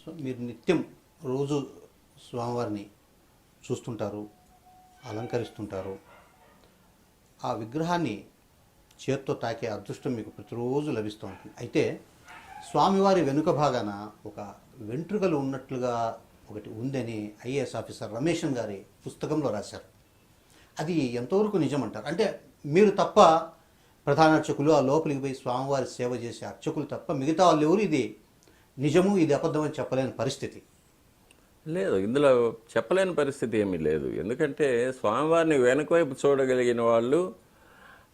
So మీరు నిత్యం రోజు స్వామివారిని చూస్తుంటారు, అలంకరిస్తుంటారు. ఆ విగ్రహాన్ని చేత్తో తాకే అదృష్టం మీకు ప్రతిరోజు లభిస్తూ ఉంటుంది. అయితే స్వామివారి వెనుక భాగాన ఒక వెంట్రుకలు ఉన్నట్లుగా ఒకటి ఉందని ఐఏఎస్ ఆఫీసర్ రమేషన్ గారి పుస్తకంలో రాశారు. అది ఎంతవరకు నిజమంటారు? అంటే మీరు తప్ప ప్రధాన అర్చకులు, ఆ లోపలికి పోయి స్వామివారి సేవ చేసే అర్చకులు తప్ప మిగతా వాళ్ళు ఎవరు ఇది నిజము ఇది అబద్ధం అని చెప్పలేని పరిస్థితి. లేదు, ఇందులో చెప్పలేని పరిస్థితి ఏమీ లేదు. ఎందుకంటే స్వామివారిని వెనుకవైపు చూడగలిగిన వాళ్ళు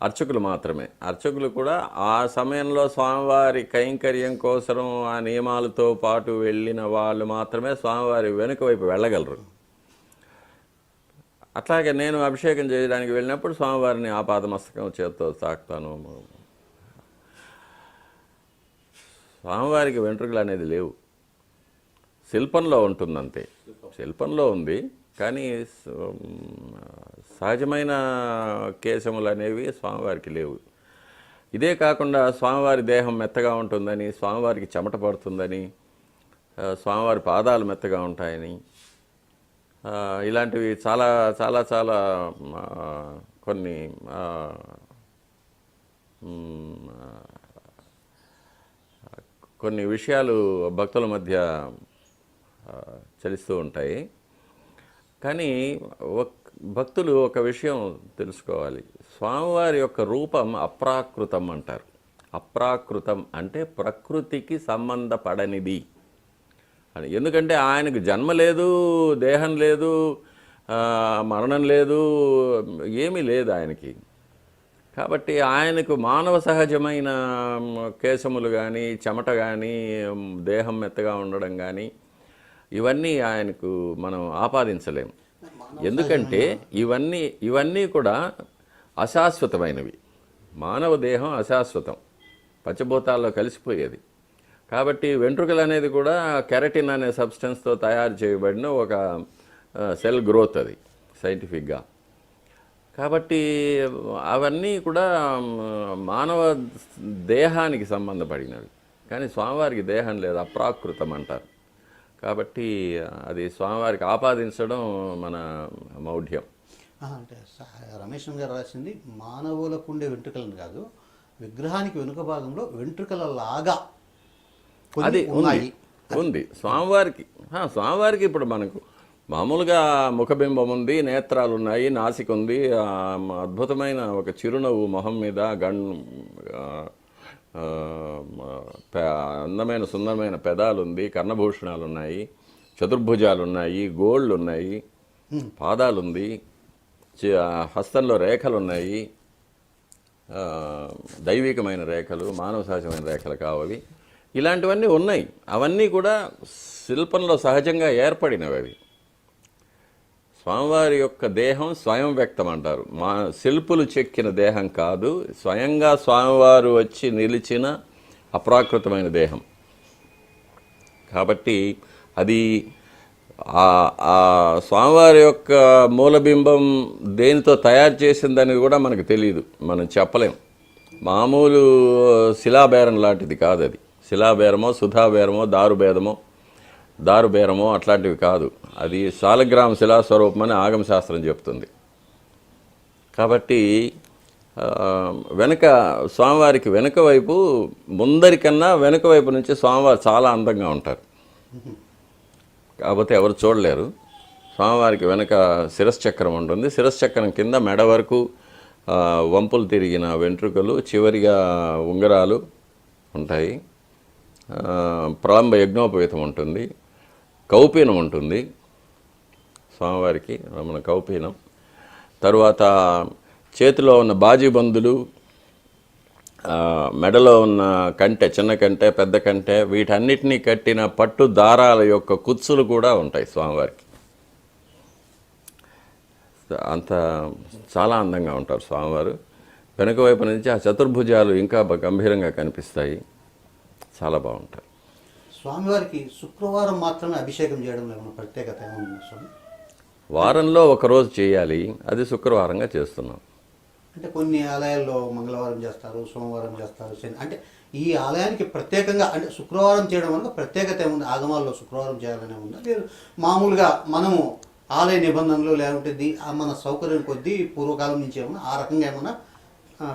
అర్చకులు మాత్రమే. అర్చకులు కూడా ఆ సమయంలో స్వామివారి కైంకర్యం కోసం ఆ నియమాలతో పాటు వెళ్ళిన వాళ్ళు మాత్రమే స్వామివారి వెనుక వైపు వెళ్ళగలరు. అట్లాగే నేను అభిషేకం చేయడానికి వెళ్ళినప్పుడు స్వామివారిని ఆపాదమస్తకం చేత్తో తాకుతాను. స్వామివారికి వెంట్రుకలు అనేది లేవు, శిల్పంలో ఉంటుందంతే. శిల్పంలో ఉంది, కానీ సహజమైన కేశములు అనేవి స్వామివారికి లేవు. ఇదే కాకుండా స్వామివారి దేహం మెత్తగా ఉంటుందని, స్వామివారికి చెమట పడుతుందని, స్వామివారి పాదాలు మెత్తగా ఉంటాయని, ఇలాంటివి చాలా చాలా చాలా కొన్ని కొన్ని విషయాలు భక్తుల మధ్య చలిస్తూ ఉంటాయి. కానీ భక్తులు ఒక విషయం తెలుసుకోవాలి, స్వామివారి యొక్క రూపం అప్రాకృతం అంటారు. అప్రాకృతం అంటే ప్రకృతికి సంబంధపడనిది అని. ఎందుకంటే ఆయనకు జన్మ లేదు, దేహం లేదు, మరణం లేదు, ఏమీ లేదు ఆయనకి. కాబట్టి ఆయనకు మానవ సహజమైన కేశములు కానీ, చెమట కానీ, దేహం మెత్తగా ఉండడం కానీ, ఇవన్నీ ఆయనకు మనం ఆపాదించలేము. ఎందుకంటే ఇవన్నీ కూడా అశాశ్వతమైనవి. మానవ దేహం అశాశ్వతం, పంచభూతాల్లో కలిసిపోయేది. కాబట్టి వెంట్రుకలు అనేది కూడా కెరటిన్ అనే సబ్స్టెన్స్తో తయారు చేయబడిన ఒక సెల్ గ్రోత్, అది సైంటిఫిక్గా. కాబట్టి అవన్నీ కూడా మానవ దేహానికి సంబంధపడినవి. కానీ స్వామివారికి దేహం లేదు, అప్రాకృతం అంటారు. కాబట్టి అది స్వామివారికి ఆపాదించడం మన మౌఢ్యం. అంటే రమేష్ గారు రాసింది మానవులకు ఉండే వెంట్రుకలను కాదు, విగ్రహానికి వెనుక భాగంలో వెంట్రుకల లాగా అది ఉంది స్వామివారికి. ఇప్పుడు మనకు మామూలుగా ముఖబింబం ఉంది, నేత్రాలు ఉన్నాయి, నాసిక ఉంది, అద్భుతమైన ఒక చిరునవ్వు మొహం మీద, అందమైన సుందరమైన పెదాలు ఉంది, కర్ణభూషణాలు ఉన్నాయి, చతుర్భుజాలు ఉన్నాయి, గోళ్ళు ఉన్నాయి, పాదాలు ఉంది, హస్తంలో రేఖలు ఉన్నాయి, దైవికమైన రేఖలు, మానవ సహజమైన రేఖలు కావాలి. ఇలాంటివన్నీ ఉన్నాయి. అవన్నీ కూడా శిల్పంలో సహజంగా ఏర్పడినవి. అవి స్వామివారి యొక్క దేహం స్వయం వ్యక్తం అంటారు. శిల్పులు చెక్కిన దేహం కాదు, స్వయంగా స్వామివారు వచ్చి నిలిచిన అప్రాకృతమైన దేహం. కాబట్టి అది ఆ స్వామివారి యొక్క మూలబింబం దేనితో తయారు చేసిందని కూడా మనకు తెలియదు, మనం చెప్పలేం. మామూలు శిలాబేరం లాంటిది కాదు అది. శిలాబేరమో, సుధాబేరమో, దారుబేరమో అట్లాంటివి కాదు. అది శాలగ్రామ శిలాస్వరూపమని ఆగమశాస్త్రం చెప్తుంది. కాబట్టి స్వామివారికి వెనుక వైపు, ముందరికన్నా వెనుక వైపు నుంచి స్వామివారు చాలా అందంగా ఉంటారు. కాకపోతే ఎవరు చూడలేరు. స్వామివారికి వెనుక శిరశ్చక్రం ఉంటుంది. శిరశ్చక్రం కింద మెడ వరకు వంపులు తిరిగిన వెంట్రుకలు, చివరిగా ఉంగరాలు ఉంటాయి. ప్రళంబ యజ్ఞోపవీతం ఉంటుంది, కౌపీనం ఉంటుంది స్వామివారికి, మన కౌపీనం. తరువాత చేతిలో ఉన్న బాజీబందులు, మెడలో ఉన్న కంటె, చిన్న కంటె, పెద్ద కంటె, వీటన్నిటినీ కట్టిన పట్టు దారాల యొక్క కుచ్చులు కూడా ఉంటాయి స్వామివారికి. అంత చాలా అందంగా ఉంటారు స్వామివారు. వెనుక వైపు నుంచి ఆ చతుర్భుజాలు ఇంకా గంభీరంగా కనిపిస్తాయి, చాలా బాగుంటారు. స్వామివారికి శుక్రవారం మాత్రమే అభిషేకం చేయడంలో ఏమైనా ప్రత్యేకత ఏమన్నా స్వామి? వారంలో ఒకరోజు చేయాలి, అది శుక్రవారంగా చేస్తున్నాం. అంటే కొన్ని ఆలయాల్లో మంగళవారం చేస్తారు, సోమవారం చేస్తారు, అంటే ఈ ఆలయానికి ప్రత్యేకంగా అంటే శుక్రవారం చేయడం వల్ల ప్రత్యేకత ఏముంది? ఆగమాల్లో శుక్రవారం చేయాలనే ఉందా, లేదు మామూలుగా మనము ఆలయ నిబంధనలు లేకుంటే మన సౌకర్యం కొద్దీ పూర్వకాలం నుంచి ఏమన్నా ఆ రకంగా ఏమన్నా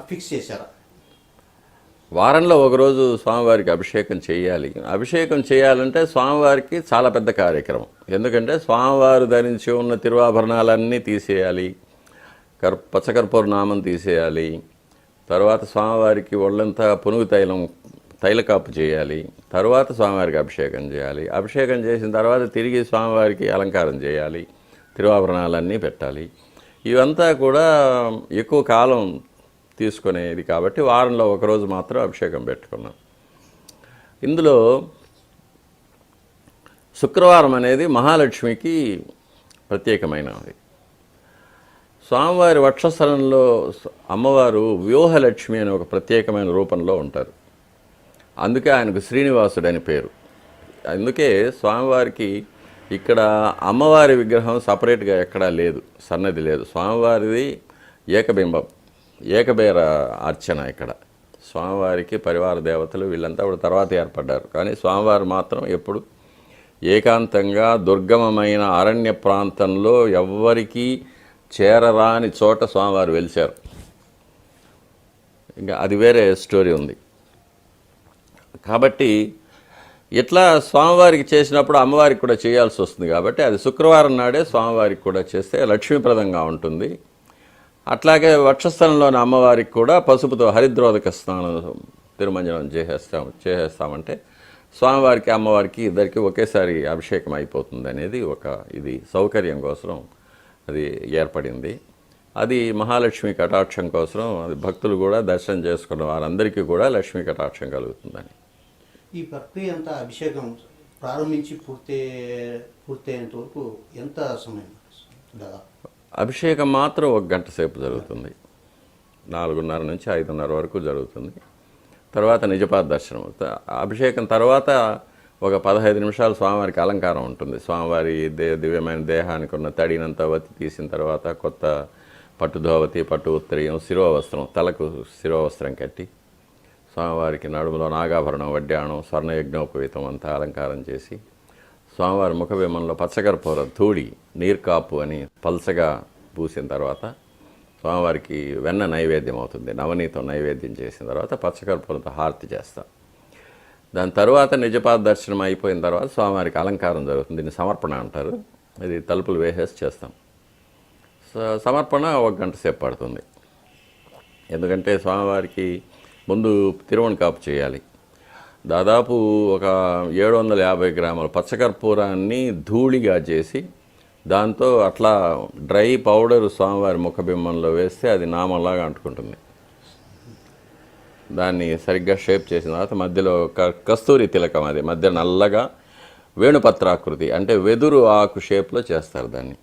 ఫిక్స్ చేశారా? వారంలో ఒకరోజు స్వామివారికి అభిషేకం చేయాలి. అభిషేకం చేయాలంటే స్వామివారికి చాలా పెద్ద కార్యక్రమం. ఎందుకంటే స్వామివారు ధరించి ఉన్న తిరువాభరణాలన్నీ తీసేయాలి, పచ్చకర్పూర నామం తీసేయాలి, తర్వాత స్వామివారికి ఒళ్ళంతా పునుగు తైలకాపు చేయాలి, తర్వాత స్వామివారికి అభిషేకం చేయాలి. అభిషేకం చేసిన తర్వాత తిరిగి స్వామివారికి అలంకారం చేయాలి, తిరువాభరణాలన్నీ పెట్టాలి. ఇవంతా కూడా ఎక్కువ కాలం తీసుకునేది కాబట్టి వారంలో ఒకరోజు మాత్రం అభిషేకం పెట్టుకున్నాం. ఇందులో శుక్రవారం అనేది మహాలక్ష్మికి ప్రత్యేకమైనది. స్వామివారి వక్షస్థలంలో అమ్మవారు వ్యూహలక్ష్మి అనే ఒక ప్రత్యేకమైన రూపంలో ఉంటారు. అందుకే ఆయనకు శ్రీనివాసుడు అని పేరు. అందుకే స్వామివారికి ఇక్కడ అమ్మవారి విగ్రహం సపరేట్గా ఎక్కడా లేదు, సన్నది లేదు. స్వామివారిది ఏకబింబం, ఏకబేర అర్చన. ఇక్కడ స్వామివారికి పరివార దేవతలు వీళ్ళంతా కూడా తర్వాత ఏర్పడ్డారు, కానీ స్వామివారు మాత్రం ఎప్పుడు ఏకాంతంగా దుర్గమమైన అరణ్య ప్రాంతంలో ఎవ్వరికీ చేరరాని చోట స్వామివారు వెలిచారు. ఇంకా అది వేరే స్టోరీ ఉంది. కాబట్టి ఇట్లా స్వామివారికి చేసినప్పుడు అమ్మవారికి కూడా చేయాల్సి వస్తుంది. కాబట్టి అది శుక్రవారం నాడే స్వామివారికి కూడా చేస్తే లక్ష్మీప్రదంగా ఉంటుంది. అట్లాగే వక్షస్థలంలోని అమ్మవారికి కూడా పసుపుతో హరిద్రోదక స్నానం తిరుమంజనం చేసేస్తామంటే స్వామివారికి అమ్మవారికి ఇద్దరికి ఒకేసారి అభిషేకం అయిపోతుంది అనేది ఇది సౌకర్యం కోసం అది ఏర్పడింది. అది మహాలక్ష్మి కటాక్షం కోసం, అది భక్తులు కూడా దర్శనం చేసుకున్న వారందరికీ కూడా లక్ష్మీ కటాక్షం కలుగుతుందని. ఈ ప్రక్రియ అంతా అభిషేకం ప్రారంభించి పూర్తయ్యేంత వరకు ఎంత సమయం దాదాపు? అభిషేకం మాత్రం 1 గంట సేపు జరుగుతుంది. 4:30 నుంచి 5:30 వరకు జరుగుతుంది. తర్వాత నిజపాద దర్శనం. అభిషేకం తర్వాత ఒక 15 నిమిషాలు స్వామివారికి అలంకారం ఉంటుంది. స్వామివారి దివ్యమైన దేహానికి ఉన్న తడినంతా వత్తి తీసిన తర్వాత కొత్త పట్టు ధోవతి, పట్టు ఉత్తరీయం, శిరోవస్త్రం, తలకు శిరోవస్త్రం కట్టి స్వామివారికి నడుములో నాగాభరణం, వడ్డాణం, స్వర్ణయజ్ఞోపవీతం అంతా అలంకారం చేసి స్వామివారి ముఖబింబంలో పచ్చకర్పూర ధూళి నీర్కాపు అని పల్సగా పూసిన తర్వాత స్వామివారికి వెన్న నైవేద్యం అవుతుంది. నవనీతం నైవేద్యం చేసిన తర్వాత పచ్చకర్పూరంతో హారతి చేస్తాం. దాని తర్వాత నిజపాద దర్శనం అయిపోయిన తర్వాత స్వామివారికి అలంకారం జరుగుతుంది. దీన్ని సమర్పణ అంటారు. ఇది తలుపులు వేసేసి చేస్తాం. సమర్పణ 1 గంట సేపు పడుతుంది. ఎందుకంటే స్వామివారికి ముందు తిరువణకాపు చేయాలి. దాదాపు ఒక 750 గ్రాముల పచ్చకర్పూరాన్ని ధూళిగా చేసి దాంతో అట్లా డ్రై పౌడర్ స్వామివారి ముఖబింబంలో వేస్తే అది నామంలాగా అంటుకుంటుంది. దాన్ని సరిగ్గా షేప్ చేసిన తర్వాత మధ్యలో కస్తూరి తిలకం, అది మధ్య నల్లగా వేణుపత్రాకృతి అంటే వెదురు ఆకు షేప్లో చేస్తారు దాన్ని.